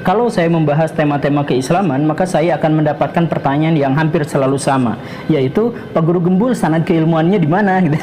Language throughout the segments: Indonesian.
Kalau saya membahas tema-tema keislaman, maka saya akan mendapatkan pertanyaan yang hampir selalu sama, yaitu Pak Guru Gembul sanad keilmuannya di mana gitu.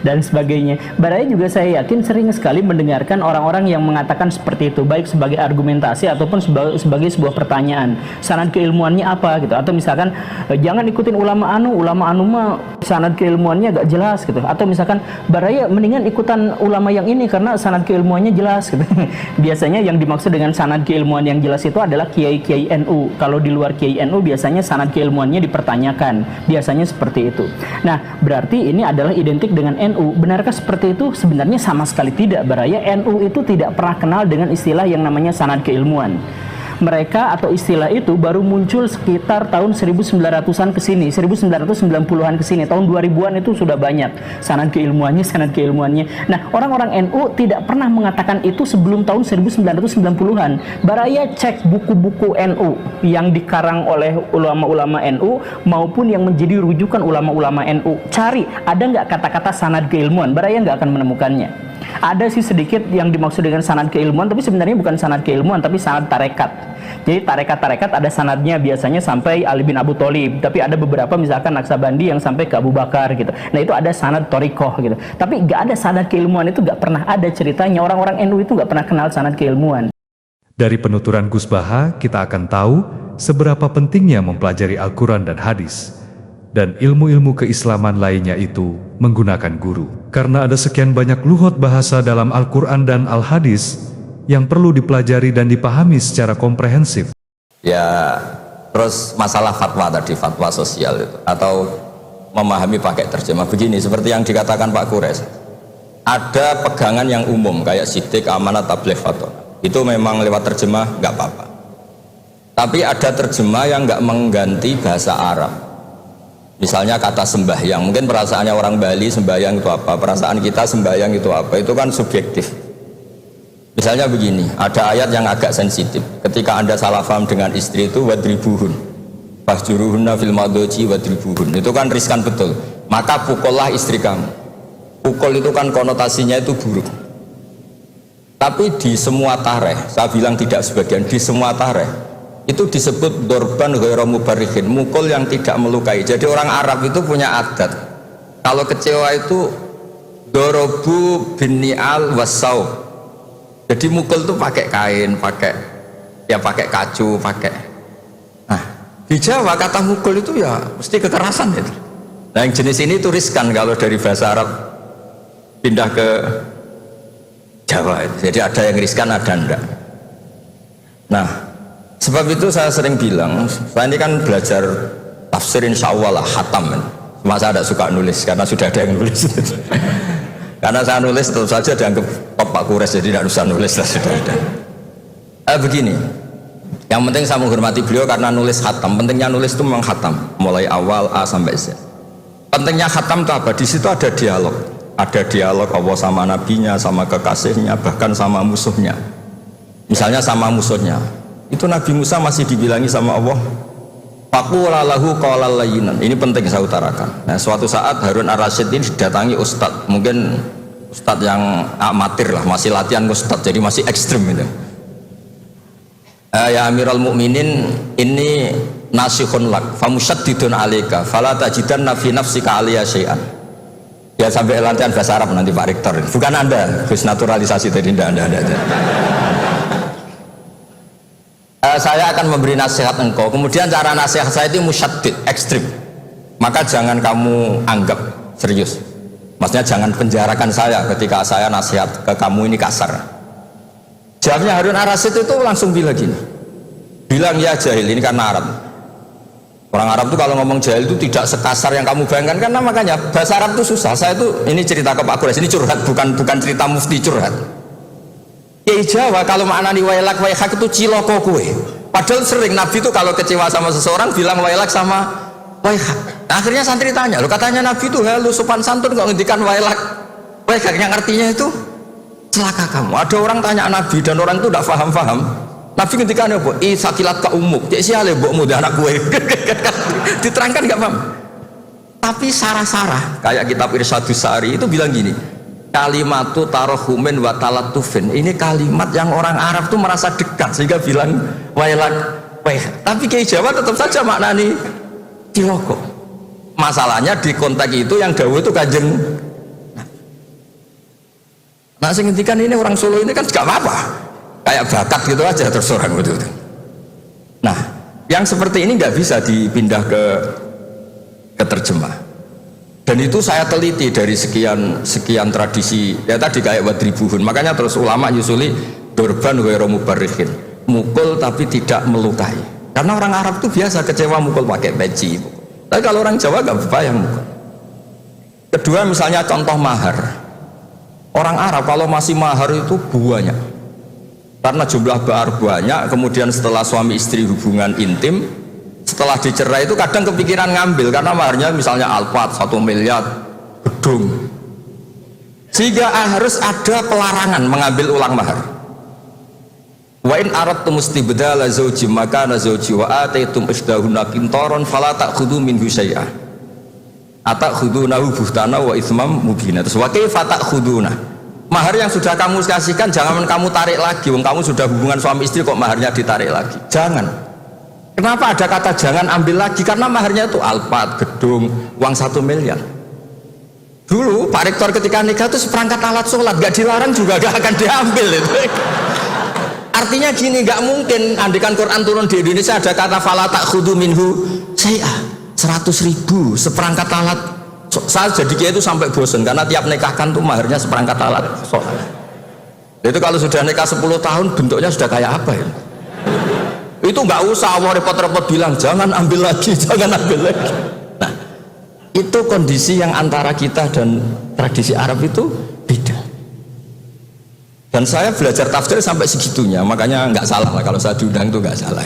Dan sebagainya. Baraya juga saya yakin sering sekali mendengarkan orang-orang yang mengatakan seperti itu, baik sebagai argumentasi ataupun sebagai sebuah pertanyaan. Sanad keilmuannya apa gitu, atau misalkan jangan ikutin ulama anu mah sanad keilmuannya gak jelas gitu, atau misalkan Baraya mendingan ikutan ulama yang ini karena sanad keilmuannya jelas gitu. Biasanya yang dimaksud dengan sanad keilmuan yang jelas itu adalah kiai-kiai NU. Kalau di luar kiai NU biasanya sanad keilmuannya dipertanyakan, biasanya seperti itu. Nah, berarti ini adalah identik dengan NU. Benarkah seperti itu? Sebenarnya sama sekali tidak, Baraya. NU itu tidak pernah kenal dengan istilah yang namanya sanad keilmuan. Mereka atau istilah itu baru muncul sekitar tahun 1900-an ke sini, 1990-an ke sini, tahun 2000-an itu sudah banyak sanad keilmuannya. Nah, orang-orang NU tidak pernah mengatakan itu sebelum tahun 1990-an. Baraya cek buku-buku NU yang dikarang oleh ulama-ulama NU maupun yang menjadi rujukan ulama-ulama NU. Cari, ada nggak kata-kata sanad keilmuan? Baraya nggak akan menemukannya. Ada sih sedikit yang dimaksud dengan sanad keilmuan, tapi sebenarnya bukan sanad keilmuan, tapi sanad tarekat. Jadi tarekat-tarekat ada sanadnya, biasanya sampai Ali bin Abu Thalib, tapi ada beberapa misalkan Naksabandi yang sampai ke Abu Bakar gitu. Nah itu ada sanad torikoh gitu. Tapi nggak ada sanad keilmuan, itu nggak pernah ada ceritanya. Orang-orang NU itu nggak pernah kenal sanad keilmuan. Dari penuturan Gus Baha, kita akan tahu seberapa pentingnya mempelajari Al-Quran dan hadis, dan ilmu-ilmu keislaman lainnya itu menggunakan guru. Karena ada sekian banyak luhut bahasa dalam Al-Quran dan Al-Hadis yang perlu dipelajari dan dipahami secara komprehensif. Ya, terus masalah fatwa tadi, fatwa sosial itu, atau memahami pakai terjemah begini, seperti yang dikatakan Pak Kures. Ada pegangan yang umum, kayak sidik, amanat, tabligh, fatwa. Itu memang lewat terjemah, nggak apa-apa. Tapi ada terjemah yang nggak mengganti bahasa Arab. Misalnya kata sembahyang, mungkin perasaannya orang Bali sembahyang itu apa, perasaan kita sembahyang itu apa, itu kan subjektif. Misalnya begini, ada ayat yang agak sensitif. Ketika Anda salah paham dengan istri itu wadribuhun, fahjuruhunna fil madhaji wadribuhun. Itu kan riskan betul. Maka pukullah istri kamu. Pukul itu kan konotasinya itu buruk. Tapi di semua tareh, saya bilang tidak sebagian, di semua tareh itu disebut dorban ghairu mubarrihin, mukul yang tidak melukai. Jadi orang Arab itu punya adat, kalau kecewa itu dorobu bini'al wasau. Jadi mukul itu pakai kain, pakai kacu, pakai. Nah, di Jawa kata mukul itu ya mesti kekerasan itu. Nah, yang jenis ini itu riskan kalau dari bahasa Arab pindah ke Jawa itu. Jadi ada yang riskan, ada enggak. Nah, sebab itu saya sering bilang, saya ini kan belajar tafsir insya Allah lah, khatam. Cuma saya tidak suka nulis, karena sudah ada yang nulis. Karena saya nulis tentu saja dianggap top Pak Kures, jadi tidak usah nulis lah, sudah ada. Begini, yang penting saya menghormati beliau karena nulis khatam. Pentingnya nulis itu memang khatam, mulai awal A sampai Z. Pentingnya khatam itu apa? Di situ ada dialog. Ada dialog Allah sama nabinya, sama kekasihnya, bahkan sama musuhnya. Misalnya sama musuhnya. Itu Nabi Musa masih dibilangi sama Allah, faqula lahu qawlan layyinan. Ini penting saya utarakan. Nah, suatu saat Harun Ar-Rasyid ini didatangi ustadz, mungkin ustadz yang amatir lah, masih latihan ustadz, jadi masih ekstrim itu. Ya Amirul Mukminin, ini nasihun lak famusyaddidun alaika fala tajidanna fi nafsika aliyya syai'an. Ya sampai latihan bahasa Arab nanti Pak Rektor. Bukan Anda, Gus naturalisasi tadi, Anda. Saya akan memberi nasihat engkau, kemudian cara nasihat saya itu musyaddid, ekstrim, maka jangan kamu anggap serius. Maksudnya jangan penjarakan saya ketika saya nasihat ke kamu ini kasar. Jawabnya Harun Ar-Rasyid itu langsung bilang gini, bilang ya jahil, ini karena Arab. Orang Arab itu kalau ngomong jahil itu tidak sekasar yang kamu bayangkan, karena makanya bahasa Arab itu susah. Saya itu, ini cerita ke Pak Kures, ini curhat, bukan cerita mufti, curhat. Kiai Jawa kalau maknani wailak waihak itu ciloko kue. Padahal sering Nabi itu kalau kecewa sama seseorang bilang wailak sama waihak. Akhirnya santri tanya, lo katanya Nabi itu halus sopan santun kok ngendikan wailak waihak, yang artinya itu celaka kamu. Ada orang tanya Nabi dan orang itu tidak paham. Nabi ngendikan apa? Sakilat ka umuk. Cek siale mbokmu dan anak kue. Diterangkan nggak paham. Tapi sarah-sarah kayak kitab Irsyadus Sari itu bilang gini, kalimatu tarohumin wa talatufin. Ini kalimat yang orang Arab tuh merasa dekat sehingga bilang wailak weh. Tapi Kiai Jawa tetap saja maknani ciloko. Masalahnya di konteks itu yang dawuh itu Kanjeng. Nah, sing ngendikan ini orang Solo ini kan gak apa-apa. Kayak bakat gitu aja terus orang gitu. Nah, yang seperti ini nggak bisa dipindah ke terjemah. Dan itu saya teliti dari sekian tradisi. Ya tadi kayak wadribuhun. Makanya terus ulama nyusuli dorban ghairu mubarrihin. Mukul tapi tidak melukai. Karena orang Arab tuh biasa kecewa mukul pakai peci. Tapi kalau orang Jawa nggak bayang mukul. Kedua misalnya contoh mahar. Orang Arab kalau masih mahar itu banyak. Karena jumlah bahar banyak, kemudian setelah suami istri hubungan intim, setelah dicerai itu kadang kepikiran ngambil karena maharnya misalnya Alphard 1 miliar gedung, sehingga harus ada pelarangan mengambil ulang mahar. Wa in aradtum istibdala zawji makana zawji wa ataitum isdahunna qintaran fala ta'khudhu minhu syai'an atakhudunahu buhtana wa itsmam mubina. Terus wa kaifa ta'khuduna, mahar yang sudah kamu kasihkan jangan kamu tarik lagi, wong kamu sudah hubungan suami istri kok maharnya ditarik lagi, jangan. Kenapa ada kata jangan ambil lagi? Karena maharnya itu Alphard, gedung, uang 1 miliar. Dulu Pak Rektor ketika nikah itu seperangkat alat sholat gak dilarang juga gak akan diambil itu. Artinya gini, gak mungkin andikan Quran turun di Indonesia ada kata fala ta'khudhu minhu syai'ah 100.000 seperangkat alat. Saya jadi kiai itu sampai bosan karena tiap nikahkan tuh maharnya seperangkat alat sholat. Itu kalau sudah nikah 10 tahun bentuknya sudah kayak apa ya? Itu nggak usah Allah repot-repot bilang jangan ambil lagi, jangan ambil lagi. Nah, itu kondisi yang antara kita dan tradisi Arab itu beda. Dan saya belajar tafsir sampai segitunya, makanya nggak salah lah kalau saya diundang itu nggak salah.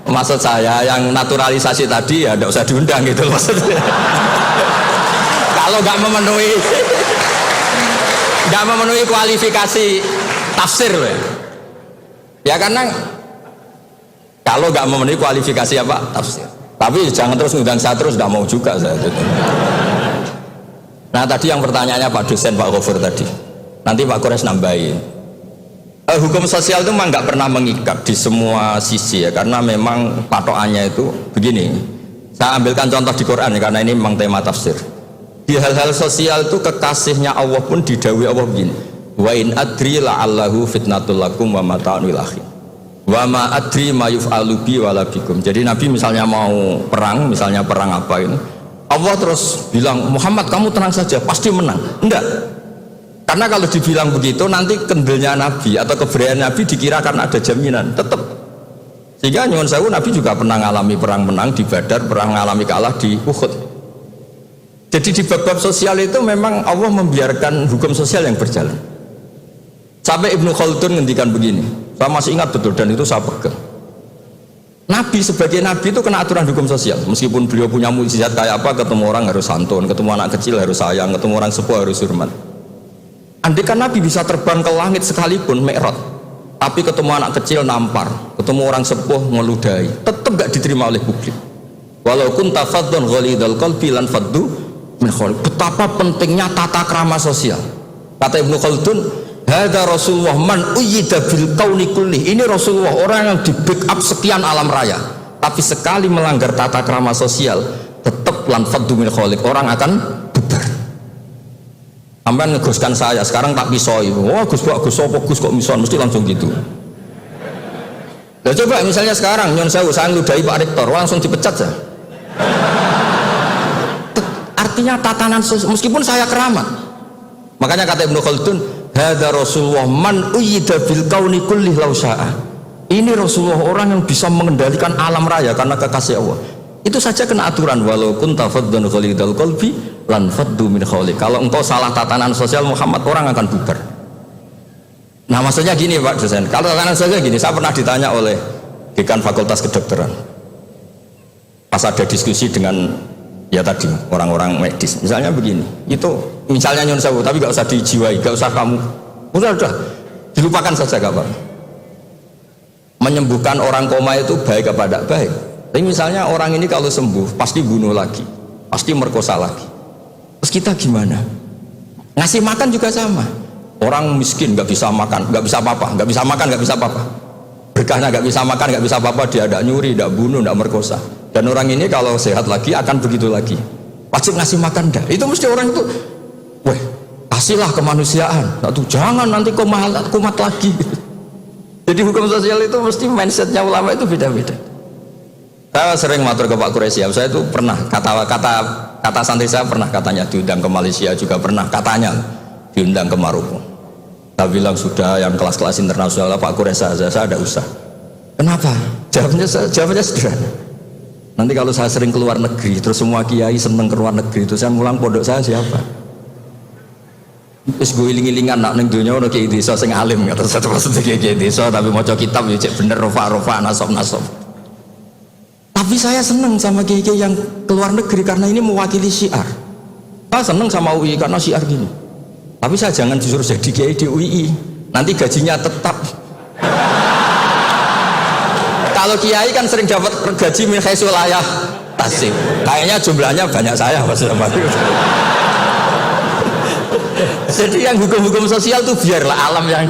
Maksud saya yang naturalisasi tadi ya tidak usah diundang gitu maksudnya. Kalau nggak memenuhi kualifikasi tafsir loh ya karena kalau nggak memenuhi kualifikasi apa tafsir. Tapi jangan terus ngundang saya terus, nggak mau juga saya gitu. Nah tadi yang pertanyaannya Pak dosen Pak Gofur tadi, nanti Pak Kores nambahin. Hukum sosial itu memang nggak pernah mengikat di semua sisi ya, karena memang patokannya itu begini. Saya ambilkan contoh di Quran ya, karena ini memang tema tafsir. Di hal-hal sosial itu kekasihnya Allah pun didhawuhi Allah begini. Wa in adri la'allahu fitnatul lakum wa mata'un lil akhirin. Wa ma adri ma yuf'alu bi wala bikum. Jadi Nabi misalnya mau perang, misalnya perang apa ini, Allah terus bilang, Muhammad kamu tenang saja, pasti menang. Enggak. Karena kalau dibilang begitu nanti kendilnya Nabi atau keberanian Nabi dikira karena ada jaminan tetap. Sehingga nyuwun sewu Nabi juga pernah mengalami perang menang di Badar, pernah mengalami kalah di Uhud. Jadi di bab-bab sosial itu memang Allah membiarkan hukum sosial yang berjalan. Sampai Ibnu Khaldun ngendikan begini, saya masih ingat betul dan itu saya pegang. Nabi sebagai Nabi itu kena aturan hukum sosial. Meskipun beliau punya mukjizat kayak apa, ketemu orang harus santun, ketemu anak kecil harus sayang, ketemu orang sepuh harus hormat. Andaikan Nabi bisa terbang ke langit sekalipun Mi'raj, tapi ketemu anak kecil nampar, ketemu orang sepuh ngeludahi, tetap gak diterima oleh publik. Walau kunta faddan ghalidhal qalbi lan faddu min khawlik. Betapa pentingnya tata krama sosial. Kata Ibnu Khaldun, hadza Rasulullah man uyyida bil kauni kulli. Ini Rasulullah orang yang di backup sekian alam raya, tapi sekali melanggar tata krama sosial, tetap lan faddu min khawlik, orang akan bubar. Sampai ngegoskan saya, sekarang tak pisoi. Wah Gus apa Gus kok mison, mesti langsung gitu. Nah coba misalnya sekarang nyon sewu saya ngeludahi Pak Rektor, langsung dipecat saya. Artinya tatanan meskipun saya keramat. Makanya kata Ibnu Khaldun, hadza Rasulullah man uyyida bil kauni kulli law syaa. Ini Rasulullah orang yang bisa mengendalikan alam raya karena kekasih Allah. Itu saja kena aturan, walau kunta faddan ghalidhal qalbi lan faddu min khawlik. Kalau engkau salah tatanan sosial Muhammad, orang akan bubar. Nah maksudnya gini Pak dosen, kalau tatanan sosial gini, saya pernah ditanya oleh dekan Fakultas Kedokteran pas ada diskusi dengan ya tadi orang-orang medis, misalnya begini, itu misalnya nyon sewu, tapi gak usah dijiwai, gak usah kamu udah dilupakan saja gak apa. Menyembuhkan orang koma itu baik apa tidak baik? Tapi misalnya orang ini kalau sembuh pasti bunuh lagi, pasti merkosa lagi. Terus kita gimana? Ngasih makan juga sama. Orang miskin nggak bisa makan, nggak bisa apa-apa, nggak bisa makan, nggak bisa apa-apa. Berkahnya nggak bisa makan, nggak bisa apa-apa, dia tidak nyuri, tidak bunuh, tidak merkosa. Dan orang ini kalau sehat lagi akan begitu lagi. Wajib ngasih makan dah. Itu mesti orang itu, weh, kasihlah kemanusiaan. Satu, jangan nanti kumat lagi. Jadi hukum sosial itu mesti mindsetnya ulama itu beda-beda. Saya sering matur ke Pak Quraisy, saya itu pernah kata santri saya pernah katanya diundang ke Malaysia juga pernah katanya diundang ke Maroko. Saya bilang sudah yang kelas-kelas internasional Pak Quraisy saya ada usah. Kenapa? Jawabnya sederhana. Nanti kalau saya sering keluar negeri, terus semua kiai seneng keluar negeri, terus saya ngulang pondok saya siapa? Terus gue iling-ilingan nak neng dunia ono kiai desa sing alim kata satu maksudnya kiai desa tapi maca kitab ya cek bener rofa nasab. Tapi saya seneng sama kiai yang keluar negeri karena ini mewakili syiar. Saya seneng sama UI karena syiar gini. Tapi saya jangan disuruh jadi kiai di UI, nanti gajinya tetap. Kalau kiai kan sering dapat gaji min khaisul ayah tasik. Kayaknya jumlahnya banyak saya maksudnya. Jadi yang hukum-hukum sosial tuh biarlah alam yang